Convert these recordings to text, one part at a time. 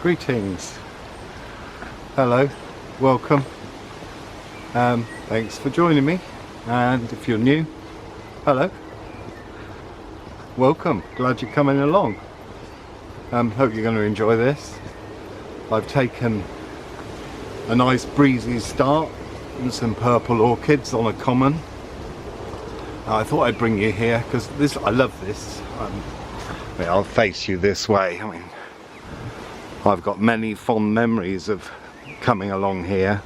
Greetings. Hello, welcome. Thanks for joining me, and if you're new, hello, welcome. Glad you're coming along. Hope you're going to enjoy this. I've taken a nice breezy start and some purple orchids on a common. I thought I'd bring you here because I love this. I'll face you this way. I mean, I've got many fond memories of coming along here,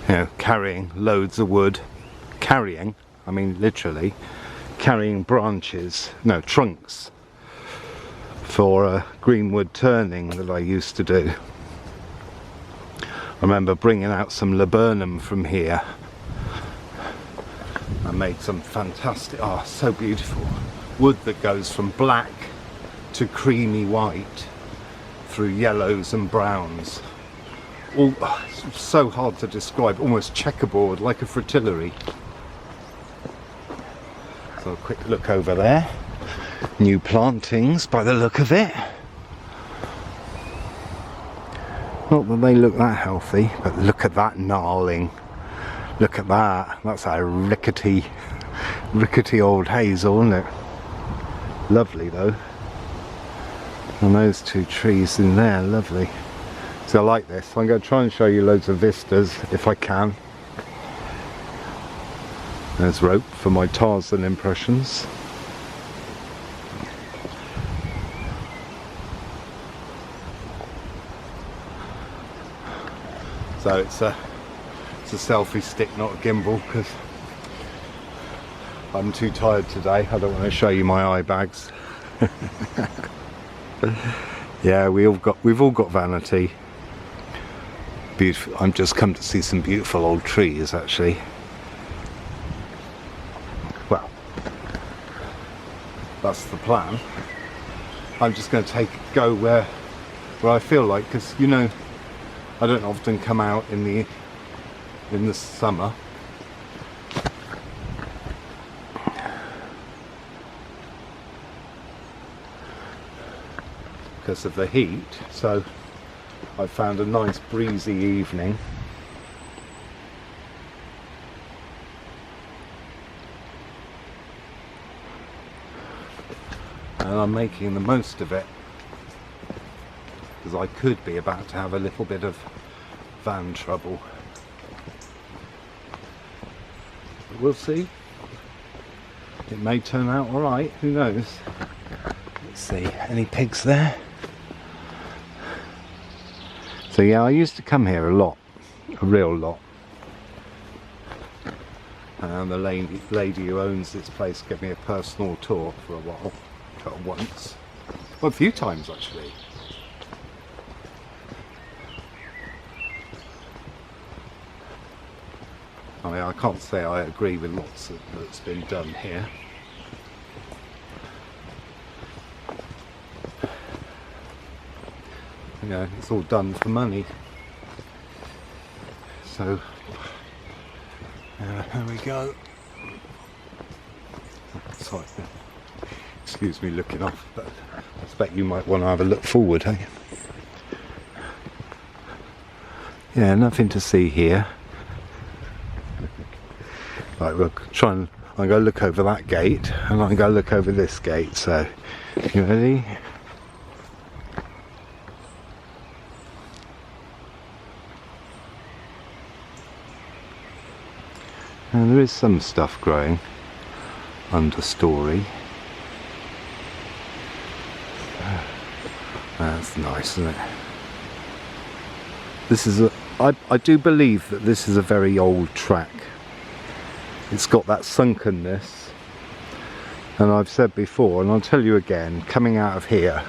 you know, carrying loads of wood. Carrying, I mean literally, carrying branches, no, trunks, for a greenwood turning that I used to do. I remember bringing out some laburnum from here. I made some fantastic, oh, so beautiful, wood that goes from black to creamy white through yellows and browns. All it's so hard to describe, almost checkerboard, like a fritillary. So a quick look over there. New plantings by the look of it. Not that they look that healthy, but look at that gnarling. Look at that. That's a rickety old hazel, isn't it? Lovely though. And those two trees in there, lovely. So I like this. I'm going to try and show you loads of vistas if I can. There's rope for my Tarzan impressions. So it's a selfie stick, not a gimbal, because I'm too tired today. I don't want to show you my eye bags. Yeah, we've all got vanity. Beautiful. I'm just come to see some beautiful old trees, actually. Well, that's the plan. I'm just going to go where I feel like, because you know, I don't often come out in the summer. Because of the heat, so I found a nice breezy evening. And I'm making the most of it, because I could be about to have a little bit of van trouble. But we'll see. It may turn out alright, who knows. Let's see, any pigs there? So yeah, I used to come here a lot, a real lot. And the lady who owns this place gave me a personal tour for a while, once, well, a few times actually. I mean, I can't say I agree with lots that's been done here. You know, it's all done for money. So, here we go. Sorry, excuse me looking off, but I expect you might want to have a look forward, hey? Yeah, nothing to see here. Right, we'll try and I'm going to look over that gate, and I'm going to look over this gate. So, you ready? And there is some stuff growing understory. That's nice, isn't it? This is I do believe that this is a very old track. It's got that sunkenness, and I've said before, and I'll tell you again, coming out of here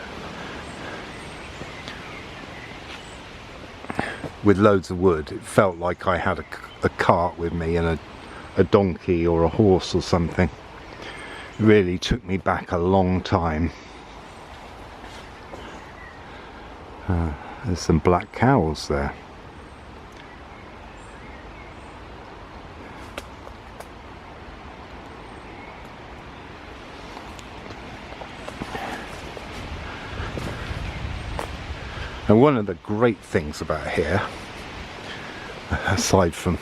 with loads of wood, it felt like I had a cart with me and a donkey or a horse or something. It really took me back a long time. There's some black cows there. And one of the great things about here, aside from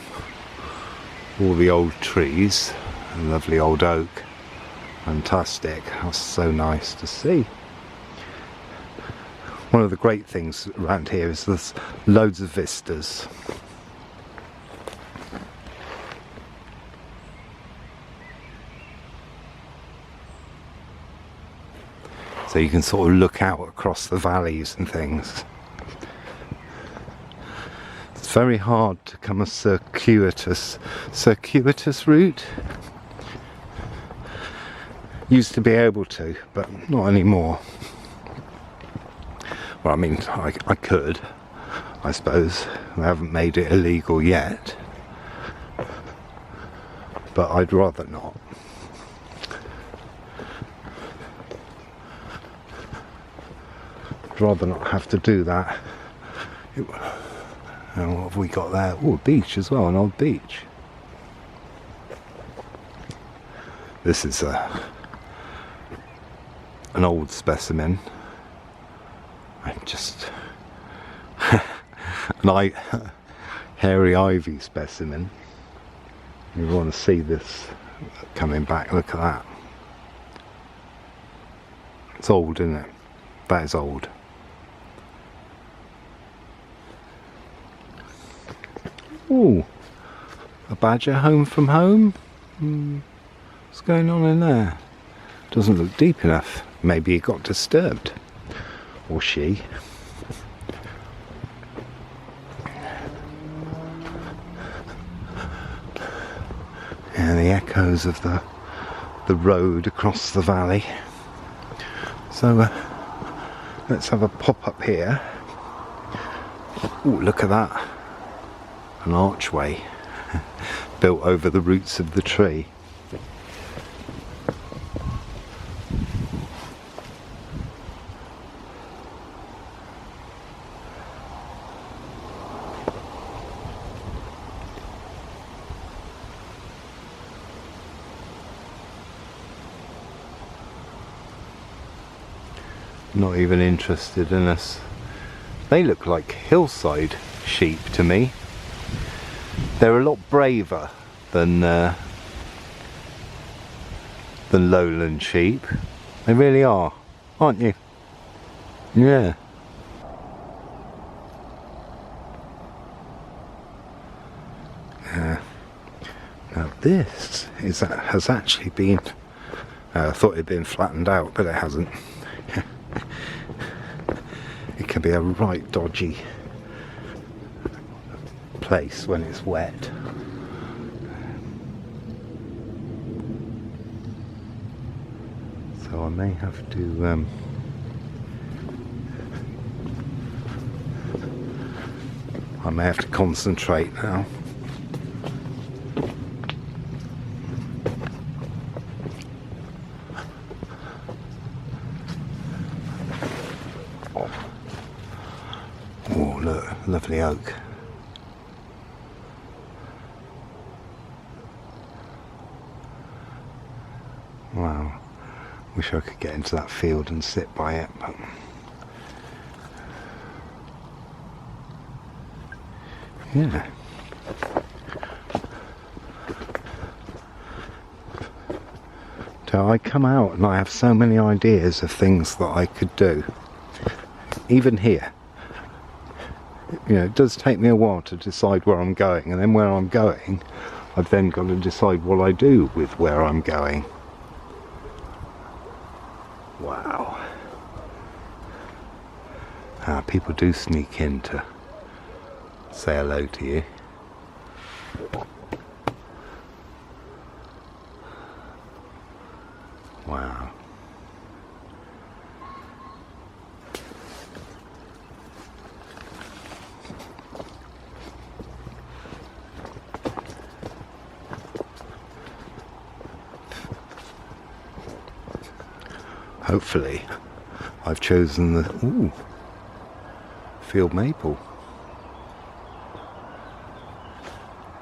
all the old trees, a lovely old oak, fantastic, that's so nice to see. One of the great things around here is there's loads of vistas. So you can sort of look out across the valleys and things. It's very hard to come a circuitous route. Used to be able to, but not anymore. Well, I mean, I could, I suppose. They haven't made it illegal yet. But I'd rather not. I'd rather not have to do that. And what have we got there? Oh, a beach as well, an old beach. This is an old specimen. Just an hairy ivy specimen. You want to see this coming back. Look at that. It's old, isn't it? That is old. Ooh, a badger home from home. What's going on in there? Doesn't look deep enough. Maybe he got disturbed. Or she. And the echoes of the road across the valley. So let's have a pop up here. Oh, look at that. An archway built over the roots of the tree. Not even interested in us. They look like hillside sheep to me. They're a lot braver than lowland sheep. They really are, aren't you? Yeah. Now this has actually been. I thought it'd been flattened out, but it hasn't. It can be a right dodgy place when it's wet. So I may have to concentrate now. Oh, look, lovely oak. Wow, wish I could get into that field and sit by it, but yeah. So I come out and I have so many ideas of things that I could do. Even here. You know, it does take me a while to decide where I'm going, and then where I'm going, I've then got to decide what I do with where I'm going. Wow. People do sneak in to say hello to you. Wow. Hopefully I've chosen the field maple.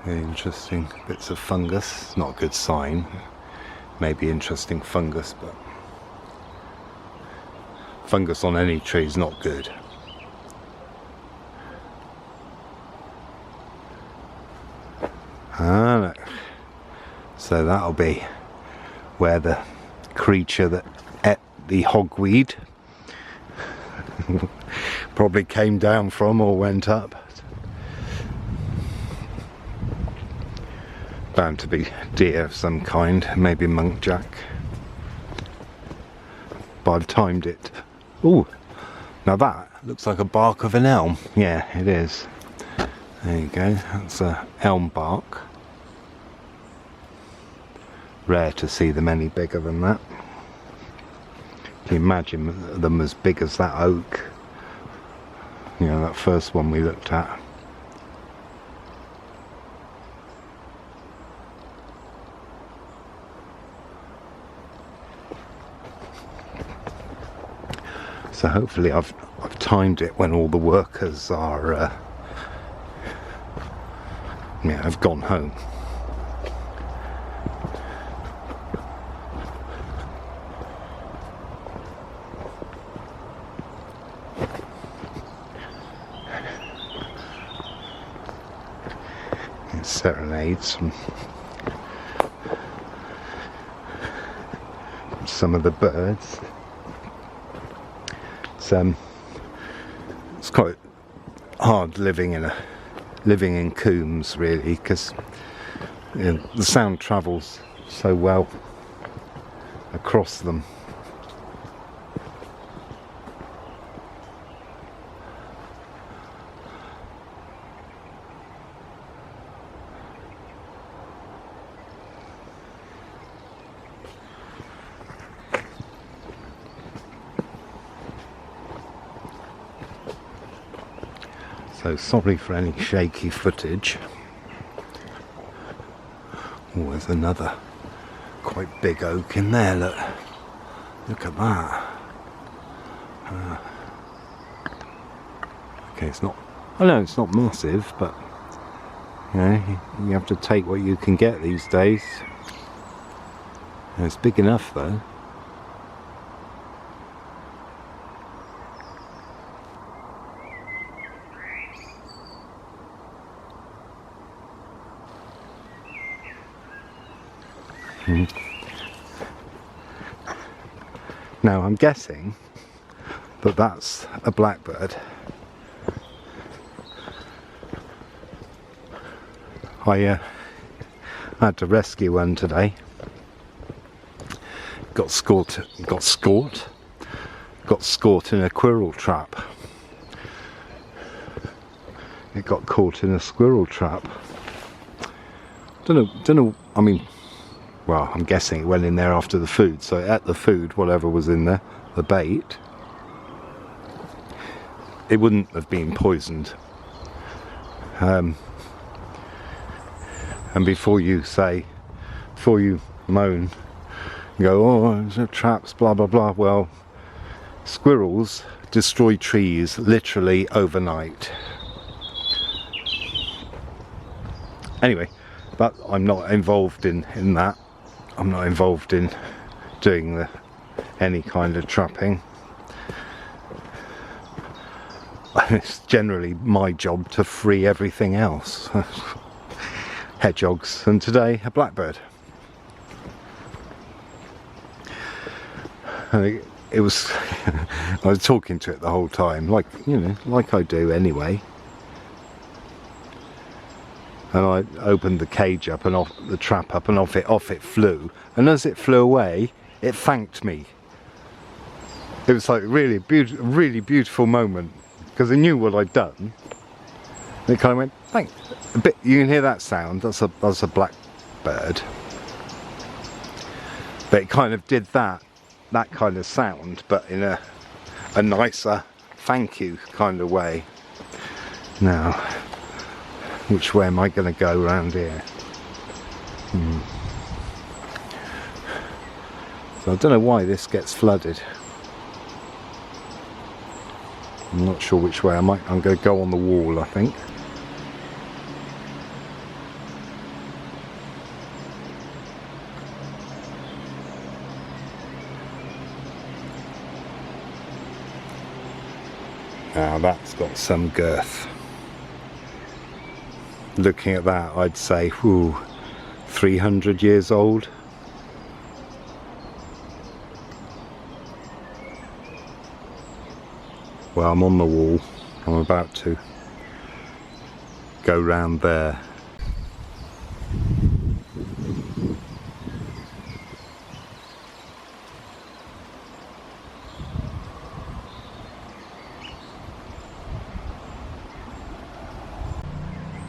Very interesting bits of fungus, not a good sign. Maybe interesting fungus, but fungus on any tree is not good. Ah, look. So that'll be where the creature that ate the hogweed probably came down from or went up. Bound to be deer of some kind, maybe muntjac. But I've timed it. Ooh, now that looks like a bark of an elm. Yeah, it is. There you go, that's a elm bark. Rare to see them any bigger than that. Can you imagine them as big as that oak? You know, that first one we looked at. So hopefully I've timed it when all the workers are have gone home. And serenade some of the birds. It's quite hard living in combes really, because the sound travels so well across them. So sorry for any shaky footage. Oh, there's another quite big oak in there, look. Look at that. Okay, it's not, I know it's not massive, but you know, you have to take what you can get these days. And it's big enough though. Now I'm guessing that that's a blackbird. I had to rescue one today. Got caught in a squirrel trap. It got caught in a squirrel trap. Don't know. I mean, well, I'm guessing it went in there after the food, so it ate the food, whatever was in there, the bait. It wouldn't have been poisoned. And before you moan, you go, oh, there's traps, blah, blah, blah. Well, squirrels destroy trees literally overnight. Anyway, but I'm not involved in that. I'm not involved in doing any kind of trapping. It's generally my job to free everything else. Hedgehogs, and today a blackbird. And it was I was talking to it the whole time, like, you know, like I do anyway. And I opened the cage up and off the trap up, and off it flew. And as it flew away, it thanked me. It was like really beautiful moment, because I knew what I'd done. And it kind of went, thanks. A bit. You can hear that sound. That's a blackbird. But it kind of did that kind of sound, but in a nicer thank you kind of way. Now, which way am I going to go around here? So I don't know why this gets flooded. I'm not sure which way. I'm going to go on the wall, I think. Now that's got some girth. looking at that, I'd say, ooh, 300 years old. Well, I'm on the wall. I'm about to go round there.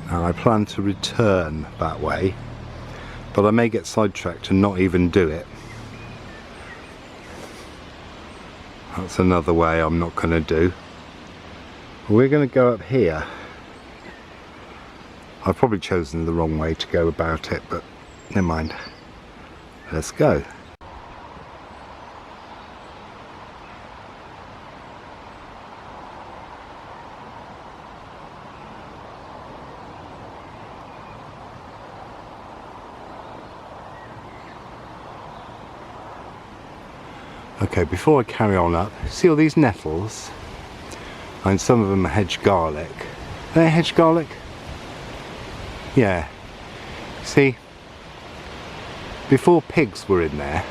Now I plan to return that way, but I may get sidetracked and not even do it. That's another way I'm not going to do. We're going to go up here. I've probably chosen the wrong way to go about it, but never mind. Let's go. Okay, before I carry on up, see all these nettles? And some of them are hedge garlic. Are they hedge garlic? Yeah. See? Before pigs were in there,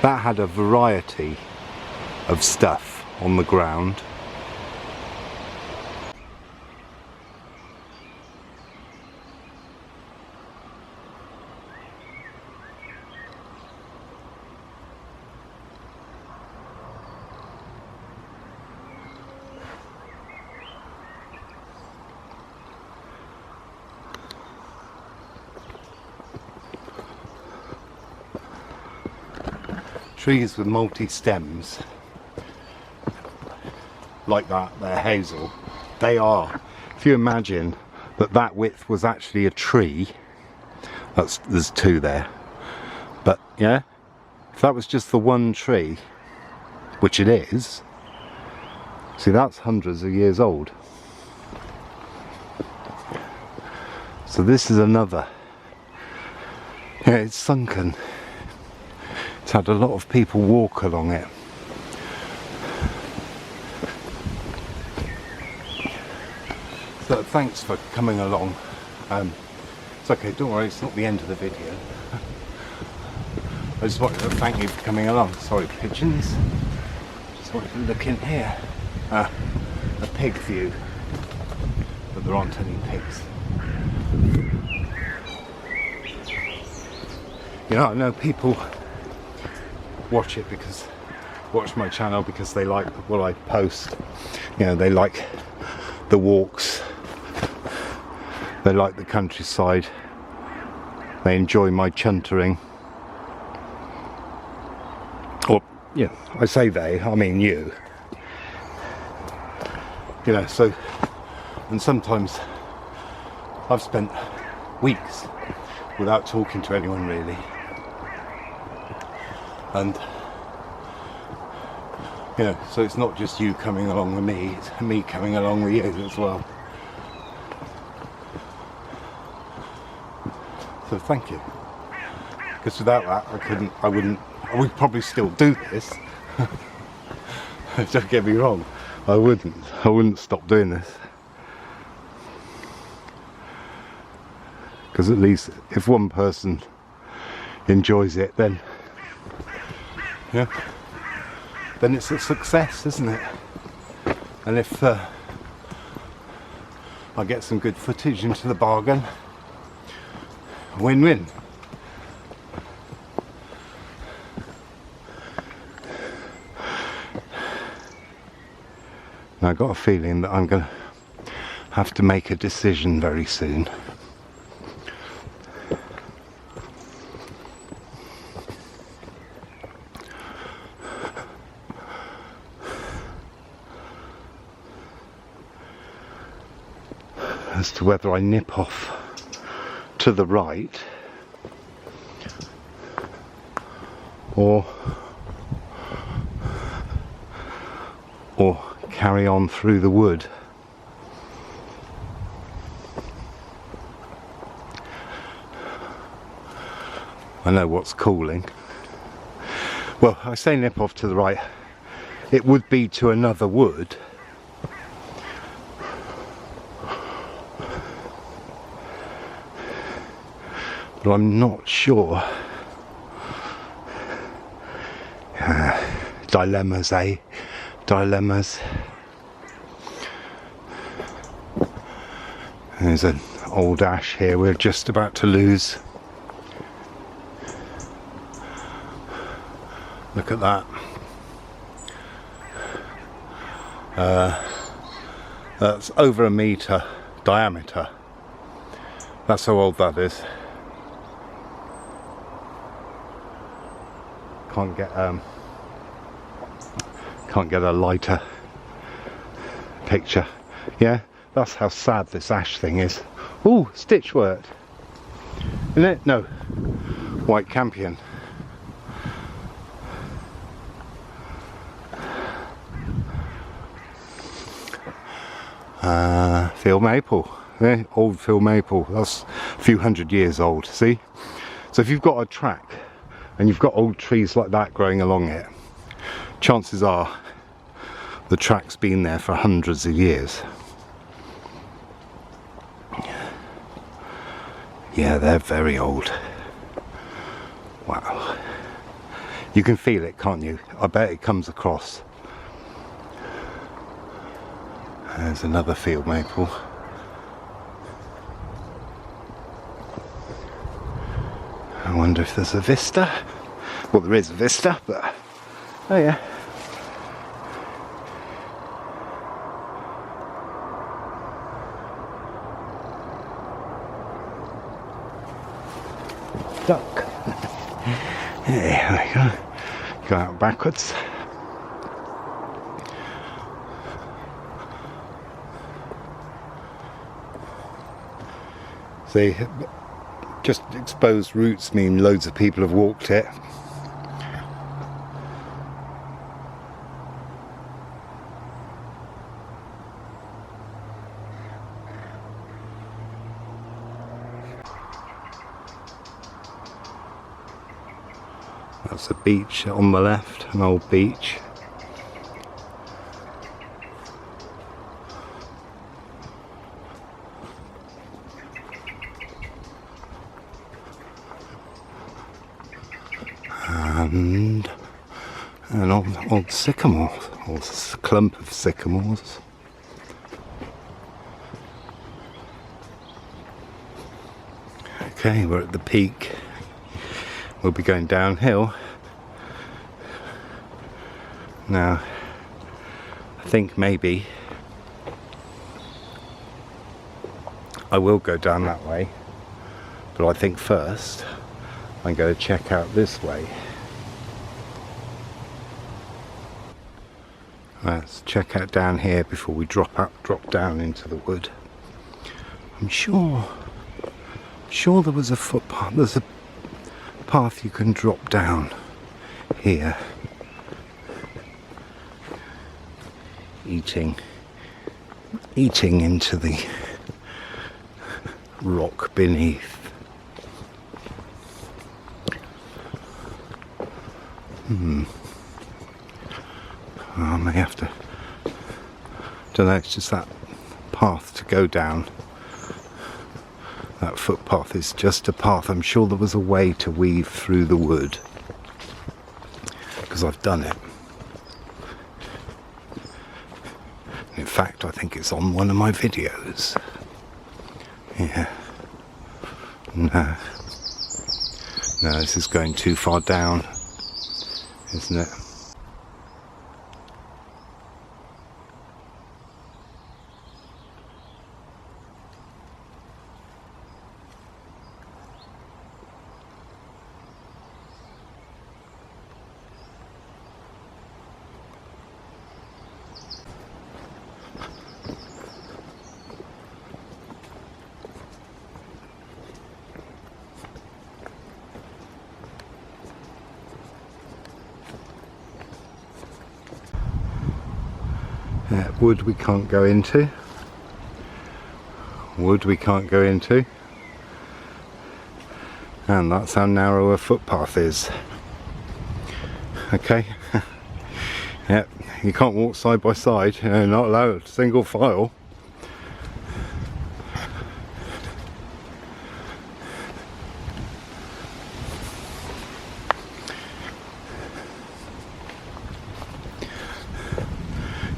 that had a variety of stuff on the ground. Trees with multi-stems, like that, they're hazel. They are. If you imagine that that width was actually a tree, there's two there. But yeah, if that was just the one tree, which it is, see, that's hundreds of years old. So this is another. Yeah, it's sunken. It's had a lot of people walk along it. So thanks for coming along. It's okay, don't worry, it's not the end of the video. I just wanted to thank you for coming along. Sorry, pigeons. Just wanted to look in here. A pig view, but there aren't any pigs. You know, I know people watch my channel because they like what I post. You know, they like the walks, they like the countryside, they enjoy my chuntering. Or, yeah, I say they, I mean you. You know, so, and sometimes I've spent weeks without talking to anyone really. And, you know, so it's not just you coming along with me, it's me coming along with you as well. So thank you. Because without that, I would probably still do this. Don't get me wrong, I wouldn't stop doing this. Because at least if one person enjoys it, then yeah, then it's a success, isn't it? And if I get some good footage into the bargain, win-win. Now I've got a feeling that I'm going to have to make a decision very soon. As to whether I nip off to the right or carry on through the wood. I know what's calling. Well, I say nip off to the right, it would be to another wood. but I'm not sure. Dilemmas, eh? Dilemmas. There's an old ash here we're just about to lose. Look at that. That's over a metre diameter. That's how old that is. Can't get a lighter picture. Yeah, that's how sad this ash thing is. Ooh, stitch work. Isn't it? No. White campion. Field maple. Yeah, old field maple. That's a few hundred years old. See? So if you've got a track and you've got old trees like that growing along it, chances are the track's been there for hundreds of years. Yeah, they're very old. Wow. You can feel it, can't you? I bet it comes across. There's another field maple. I wonder if there's a vista. Well, there is a vista, but oh yeah. Duck. Yeah, there we go. Go out backwards. See, just exposed roots mean loads of people have walked it. That's a beach on the left, an old beach. And an old sycamore, or a clump of sycamores. Okay, we're at the peak. We'll be going downhill. Now, I think maybe I will go down that way, but I think first I'm going to check out this way. Let's check out down here before we drop down into the wood. I'm sure there was a footpath. There's a path you can drop down here. Eating into the rock beneath. I may have to, don't know, it's just that path to go down. That footpath is just a path. I'm sure there was a way to weave through the wood, because I've done it. In fact, I think it's on one of my videos. Yeah. No, this is going too far down, isn't it? Wood we can't go into. Wood we can't go into. And that's how narrow a footpath is. Okay. Yep, you can't walk side by side, you know, not allowed, single file.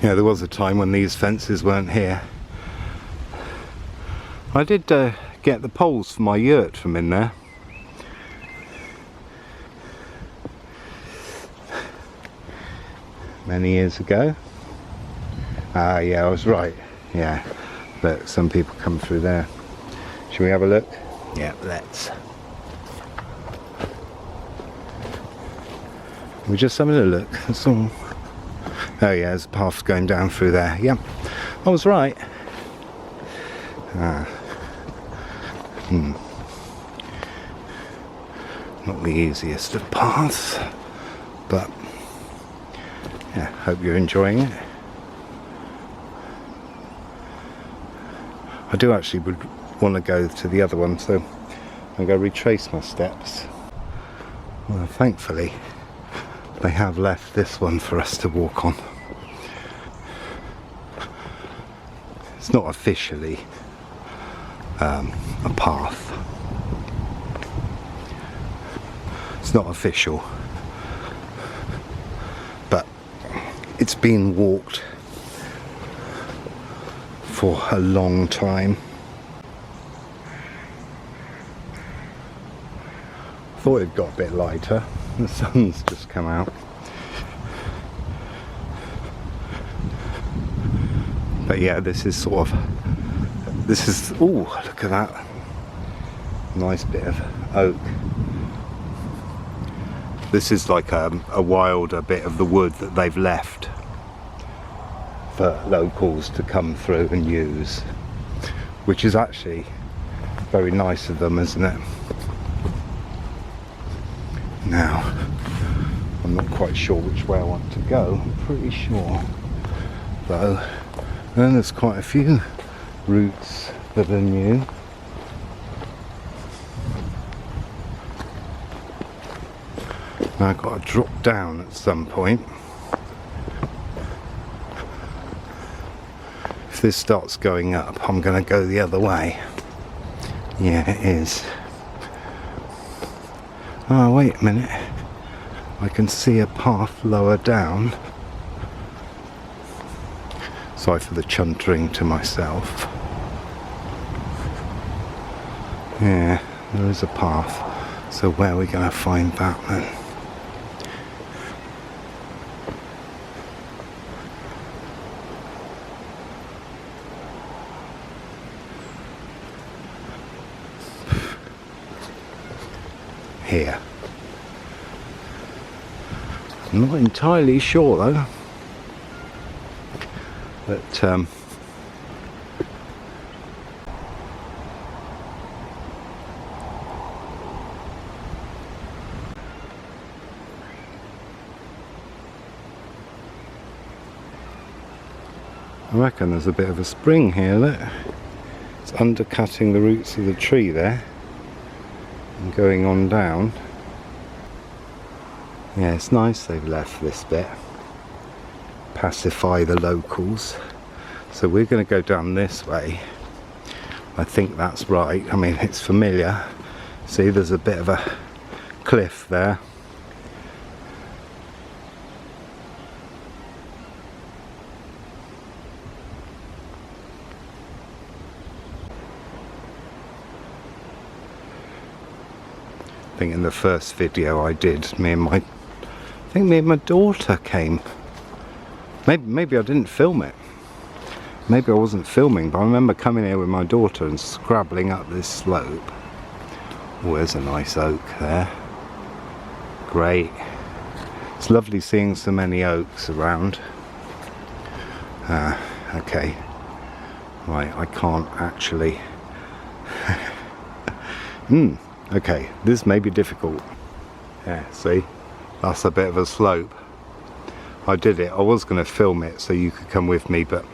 Yeah, there was a time when these fences weren't here. I did get the poles for my yurt from in there. Many years ago. Ah, yeah, I was right. Yeah, look, some people come through there. Should we have a look? Yeah, let's. We're just having a look, that's all. Oh yeah, there's a path going down through there. Yep, I was right. Not the easiest of paths, but yeah, hope you're enjoying it. I do actually would want to go to the other one, so I'm going to retrace my steps. Well, thankfully they have left this one for us to walk on. It's not officially a path. It's not official, but it's been walked for a long time. Thought it got a bit lighter. The sun's just come out. But yeah, this is sort of, this is, ooh, look at that. Nice bit of oak. This is like a wilder bit of the wood that they've left for locals to come through and use, which is actually very nice of them, isn't it? Now, I'm not quite sure which way I want to go. I'm pretty sure, though. And there's quite a few routes that are new. Now I've got to drop down at some point. If this starts going up, I'm going to go the other way. Yeah, it is. Oh, wait a minute. I can see a path lower down. Sorry for the chuntering to myself. Yeah, there is a path. So where are we going to find that then? Here. I'm not entirely sure though. But I reckon there's a bit of a spring here, look. It's undercutting the roots of the tree there and going on down. Yeah, it's nice they've left this bit. Pacify the locals. So we're going to go down this way. I think that's right. I mean, it's familiar. See, there's a bit of a cliff there. I think in the first video I did, me and my daughter came. Maybe I didn't film it. Maybe I wasn't filming, but I remember coming here with my daughter and scrabbling up this slope. Oh, there's a nice oak there. Great. It's lovely seeing so many oaks around. Okay. Right, I can't actually... Okay, this may be difficult. Yeah, see? That's a bit of a slope. I did it. I was going to film it so you could come with me, but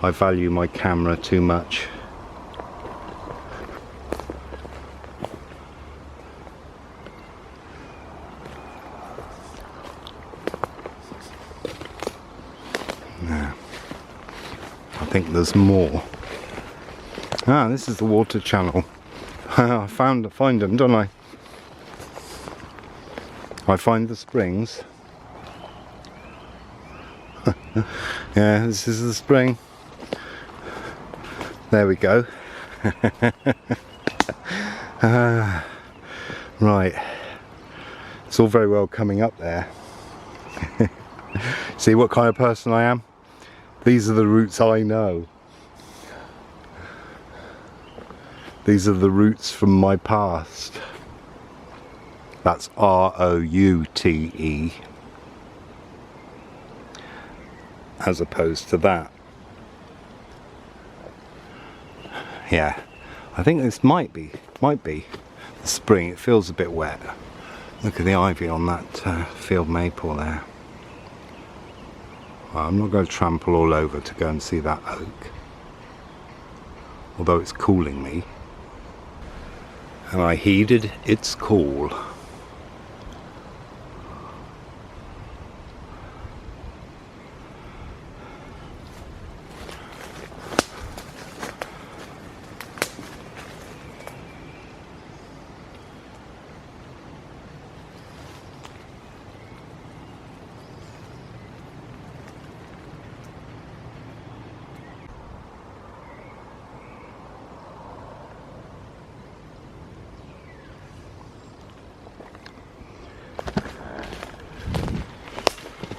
I value my camera too much. Now, I think there's more. Ah, this is the water channel. I find them, don't I? I find the springs. Yeah, this is the spring. There we go. Right, it's all very well coming up there. See what kind of person I am? These are the routes I know. These are the routes from my past. That's R-O-U-T-E. As opposed to that. Yeah, I think this might be the spring. It feels a bit wet. Look at the ivy on that field maple there. Well, I'm not going to trample all over to go and see that oak, although it's calling me, and I heeded its call.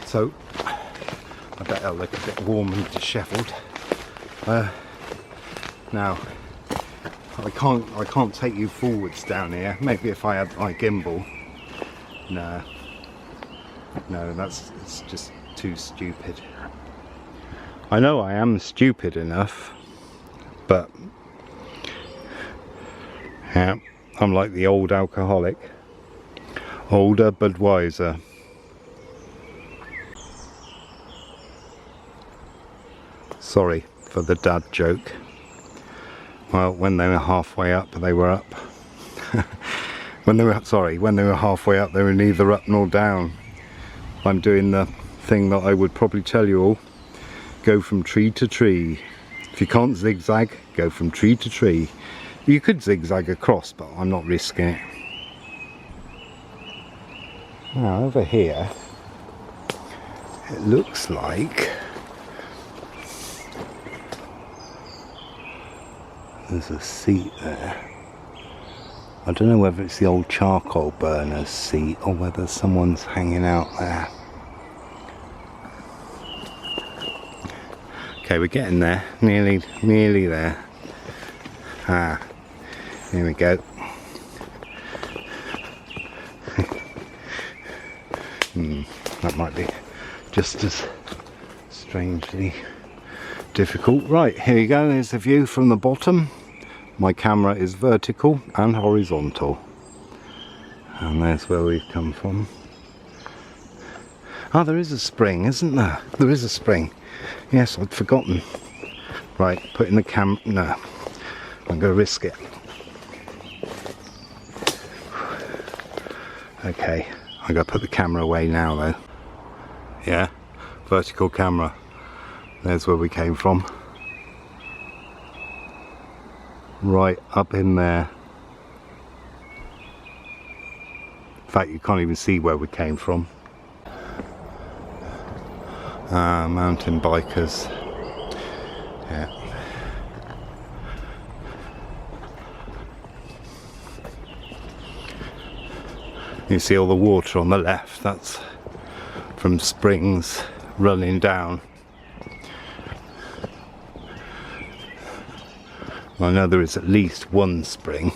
So, I bet I'll look a bit warm and dishevelled. Now, I can't take you forwards down here. Maybe if I had my gimbal. No, it's just too stupid. I know I am stupid enough, but yeah, I'm like the old alcoholic. Older but wiser. Sorry for the dad joke. Well, when they were halfway up, they were up. when they were halfway up, they were neither up nor down. I'm doing the thing that I would probably tell you all. Go from tree to tree. If you can't zigzag, go from tree to tree. You could zigzag across, but I'm not risking it. Now over here, it looks like there's a seat there. I don't know whether it's the old charcoal burner's seat or whether someone's hanging out there. Okay, we're getting there. Nearly there. Ah, here we go. That might be just as strangely difficult. Right, here you go. Here's the view from the bottom. My camera is vertical and horizontal, and there's where we've come from. Ah, there is a spring, isn't there? There is a spring. Yes, I'd forgotten. Right, putting the no, I'm going to risk it. Okay, I'm going to put the camera away now though. Yeah, vertical camera. There's where we came from. Right up in there. In fact, you can't even see where we came from. Mountain bikers. Yeah. You see all the water on the left, that's from springs running down. I know there is at least one spring.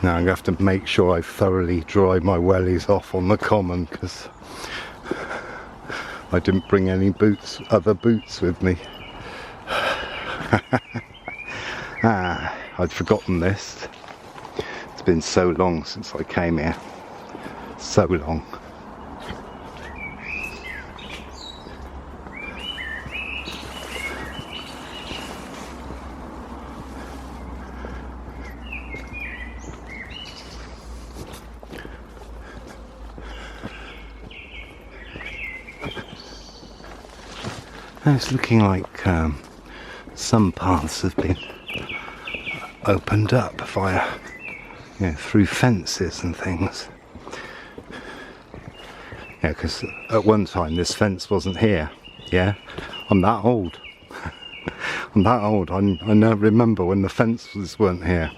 Now I'm going to have to make sure I thoroughly dry my wellies off on the common, because I didn't bring any boots, other boots with me. Ah, I'd forgotten this. It's been so long since I came here. So long. It's looking like some paths have been opened up via, you know, through fences and things. Yeah, because at one time this fence wasn't here. Yeah, I'm that old. I'm that old. I now remember when the fences weren't here.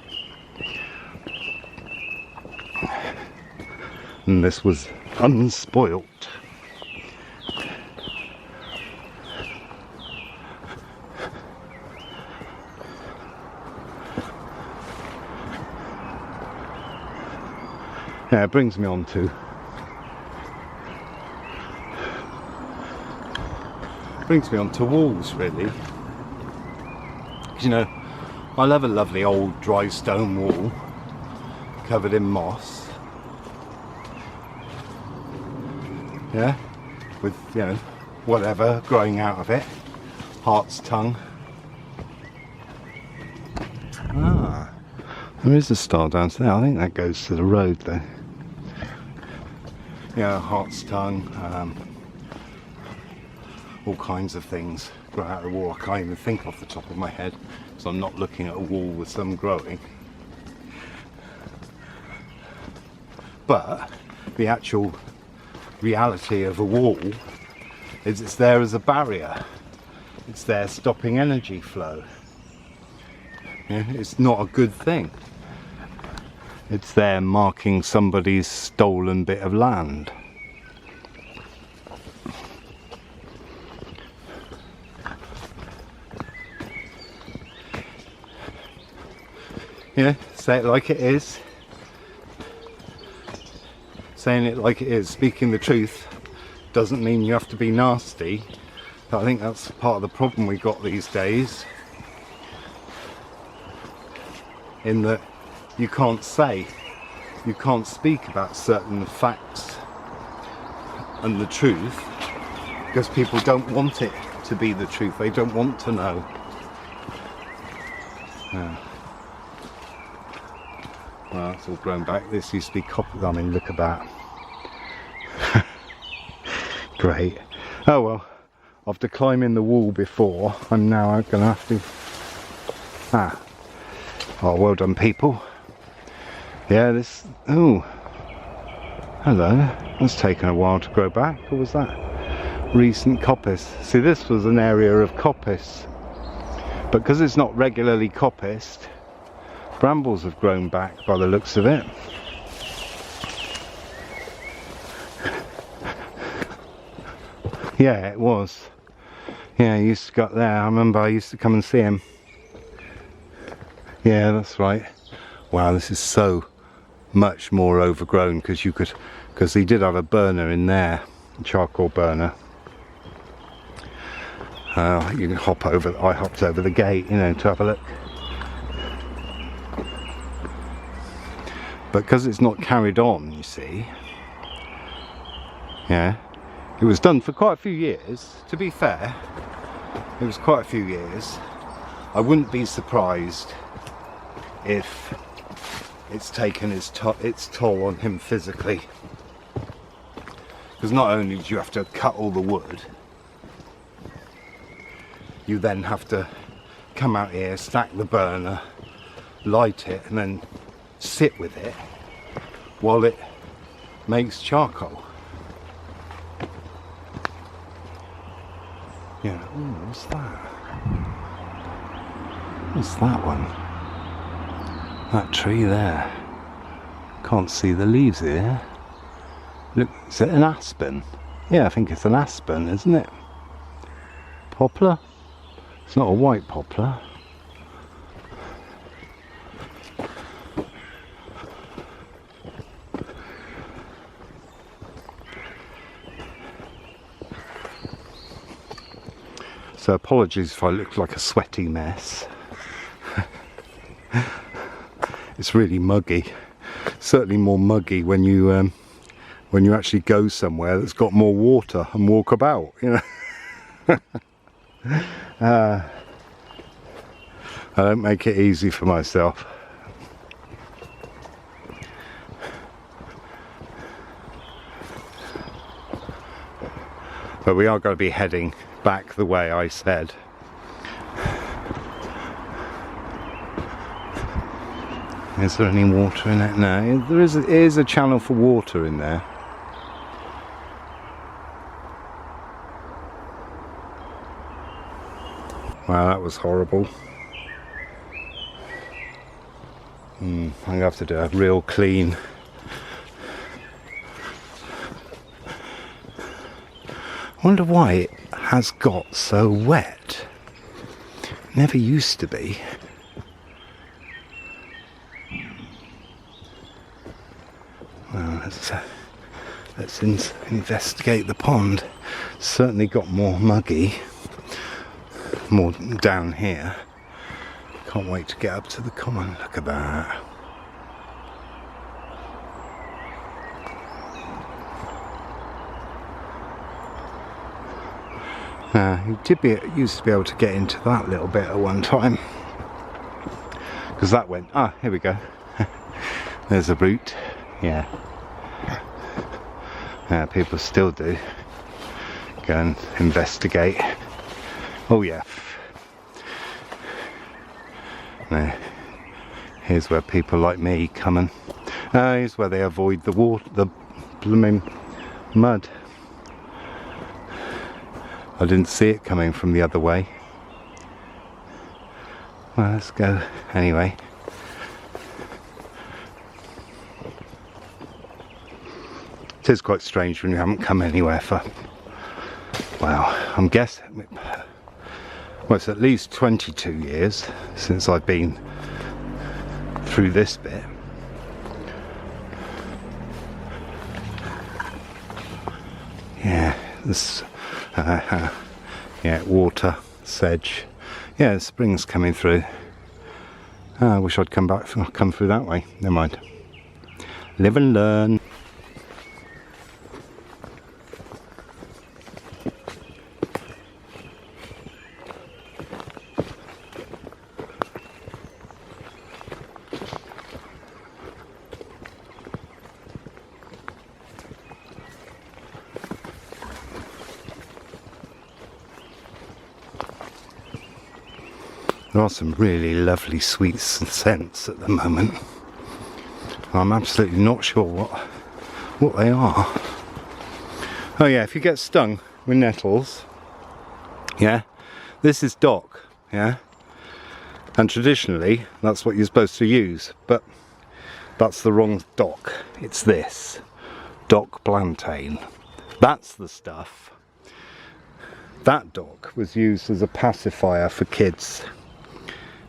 And this was unspoilt. Yeah, it brings me on to walls, really. 'Cause, you know, I love a lovely old dry stone wall covered in moss. Yeah, with, you know, whatever growing out of it. Hart's tongue. Ah, there is a star down there. I think that goes to the road though. Yeah, hart's tongue, all kinds of things grow out of the wall. I can't even think off the top of my head, so I'm not looking at a wall with some growing. But the actual reality of a wall is it's there as a barrier. It's there stopping energy flow. Yeah, it's not a good thing. It's there marking somebody's stolen bit of land. Yeah, say it like it is. Saying it like it is, speaking the truth, doesn't mean you have to be nasty. But I think that's part of the problem we got these days. In that you can't speak about certain facts and the truth because people don't want it to be the truth. They don't want to know. Yeah. Well, it's all grown back. This used to be copper. I mean, look at that. Great. Oh well, after climbing the wall before, I'm now going to have to... Ah. Oh, well done, people. Yeah, this... Oh. Hello. That's taken a while to grow back. Or was that recent coppice? See, this was an area of coppice. But because it's not regularly coppiced, brambles have grown back by the looks of it. Yeah, it was. Yeah, he used to go there. I remember I used to come and see him. Yeah, that's right. Wow, this is so much more overgrown because he did have a burner in there, a charcoal burner. You can hop over. I hopped over the gate, you know, to have a look. But because it's not carried on, you see. Yeah, it was done for quite a few years. To be fair, it was quite a few years. I wouldn't be surprised if it's taken its toll on him physically, because not only do you have to cut all the wood, you then have to come out here, stack the burner, light it, and then sit with it while it makes charcoal. Yeah. Ooh, what's that? What's that one? That tree there. Can't see the leaves here. Look, is it an aspen? Yeah, I think it's an aspen, isn't it? Poplar? It's not a white poplar. So apologies if I look like a sweaty mess. It's really muggy. Certainly more muggy when you actually go somewhere that's got more water and walk about, you know. I don't make it easy for myself. But we are going to be heading back the way I said. Is there any water in it? No, there is a channel for water in there. Wow, that was horrible. I'm going to have to do a real clean. I wonder why it has got so wet. Never used to be. Well, let's investigate the pond. Certainly got more muggy. More down here. Can't wait to get up to the common. Look at that. Used to be able to get into that little bit at one time. Because that went, here we go. There's a route. Yeah. Yeah, people still do. Go and investigate. Oh yeah. Now, here's where people like me come and here's where they avoid the water, the blooming mud. I didn't see it coming from the other way. Well, let's go anyway. It is quite strange when you haven't come anywhere for, well, I'm guessing, well, it's at least 22 years since I've been through this bit. Yeah, this, yeah, water, sedge. Yeah, the spring's coming through. I wish I'd come through that way. Never mind. Live and learn. There are some really lovely sweets and scents at the moment. I'm absolutely not sure what they are. Oh yeah, if you get stung with nettles, yeah, this is dock, yeah, and traditionally that's what you're supposed to use, but that's the wrong dock. It's this dock plantain. That's the stuff. That dock was used as a pacifier for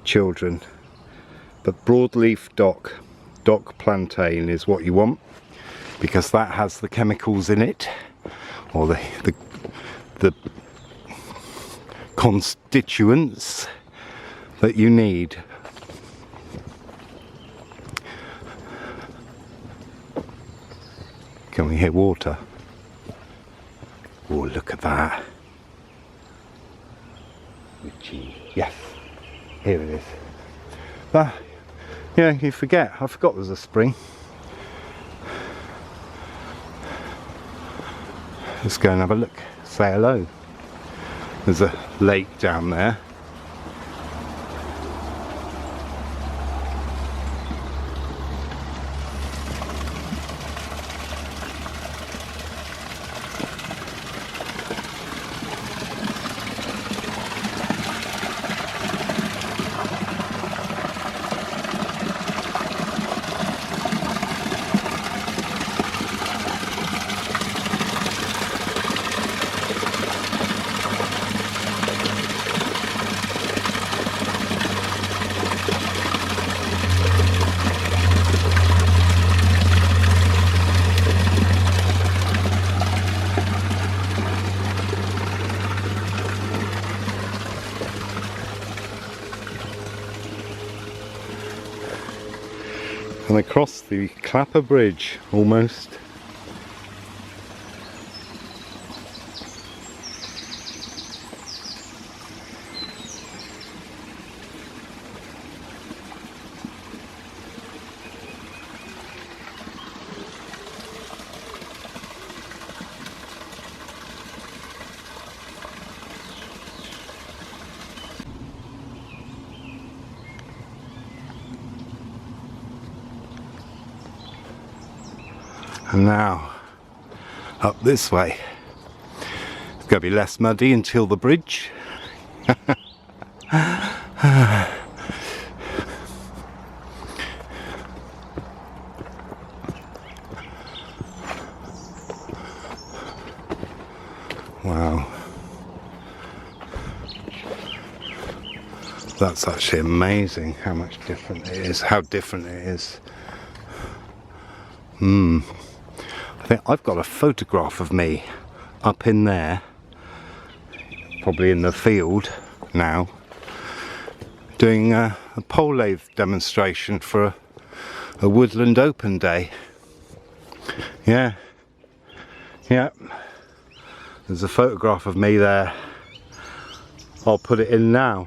children, but broadleaf dock plantain is what you want, because that has the chemicals in it, or the constituents that you need. Can we hear water? Oh, look at that. Yes. Here it is. Yeah, you forget. I forgot there's a spring. Let's go and have a look. Say hello. There's a lake down there. And they crossed the Clapper Bridge almost. And now up this way. It's going to be less muddy until the bridge. Wow. That's actually amazing how much different it is, how different it is. I think I've got a photograph of me up in there, probably in the field now, doing a pole lathe demonstration for a woodland open day. Yeah, there's a photograph of me there. I'll put it in now.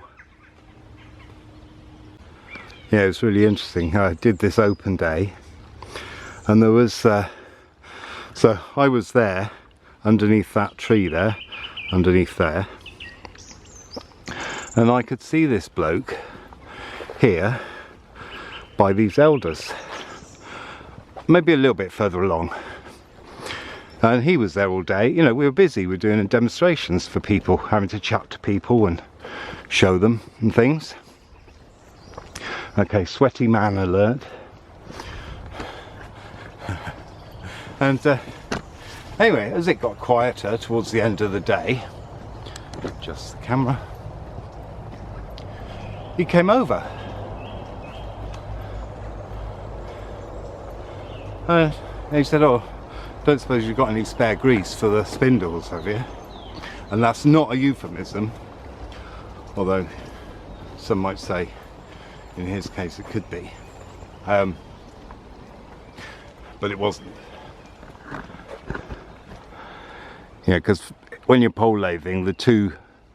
Yeah, it was really interesting. I did this open day, and there was so I was there underneath that tree there, underneath there, and I could see this bloke here by these elders, maybe a little bit further along, and he was there all day. You know, we were busy, we were doing demonstrations for people, having to chat to people and show them and things. Okay, sweaty man alert. And anyway, as it got quieter towards the end of the day, just the camera, he came over. And he said, "Oh, don't suppose you've got any spare grease for the spindles, have you?" And that's not a euphemism, although some might say in his case it could be. But it wasn't. Yeah, because when you're pole lathing, the two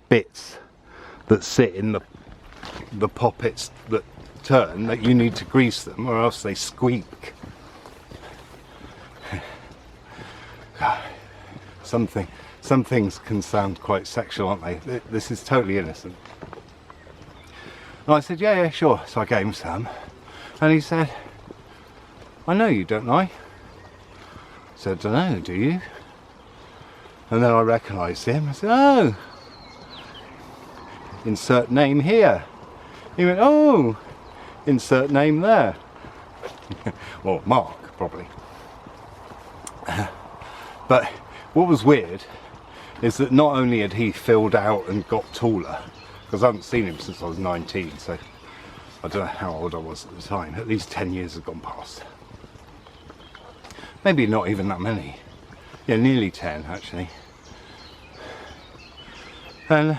bits that sit in the poppets that turn, that you need to grease them or else they squeak. Some things can sound quite sexual, aren't they? This is totally innocent. And I said, yeah, sure. So I gave him some, and he said, "I know you, don't I?" I said, "I know, do you?" And then I recognised him. I said, "Oh, insert name here." He went, "Oh, insert name there." Well, Mark, probably. But what was weird is that not only had he filled out and got taller, because I haven't seen him since I was 19, so I don't know how old I was at the time. At least 10 years have gone past. Maybe not even that many. Yeah, nearly 10 actually. And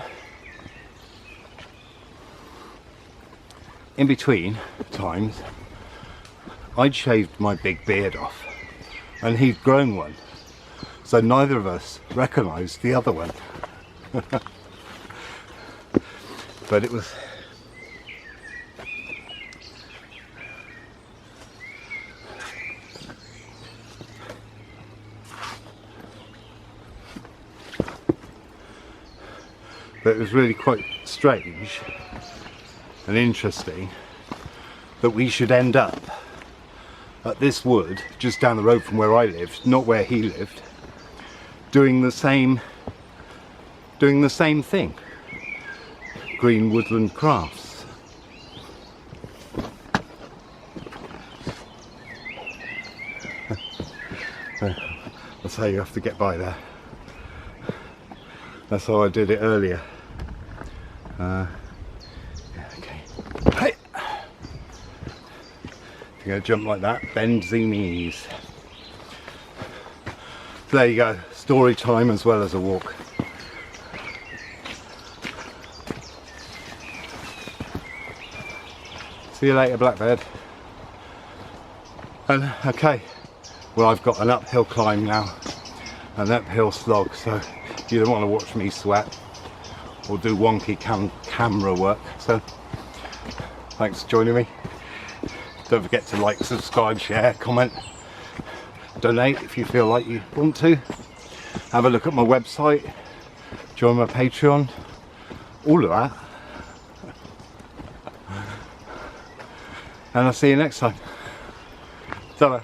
in between times, I'd shaved my big beard off and he'd grown one. So neither of us recognised the other one. But it was... But it was really quite strange and interesting that we should end up at this wood just down the road from where I lived, not where he lived, doing the same thing. Green woodland crafts. That's how you have to get by there. That's how I did it earlier. Okay. Hey. If you're going to jump like that, bend the knees. So there you go. Story time as well as a walk. See you later, Blackbird. And okay, well, I've got an uphill climb now, an uphill slog, so you don't want to watch me sweat or do wonky camera work. So thanks for joining me. Don't forget to like, subscribe, share, comment, donate if you feel like you want to. Have a look at my website, join my Patreon, all of that. And I'll see you next time. Ta-ra.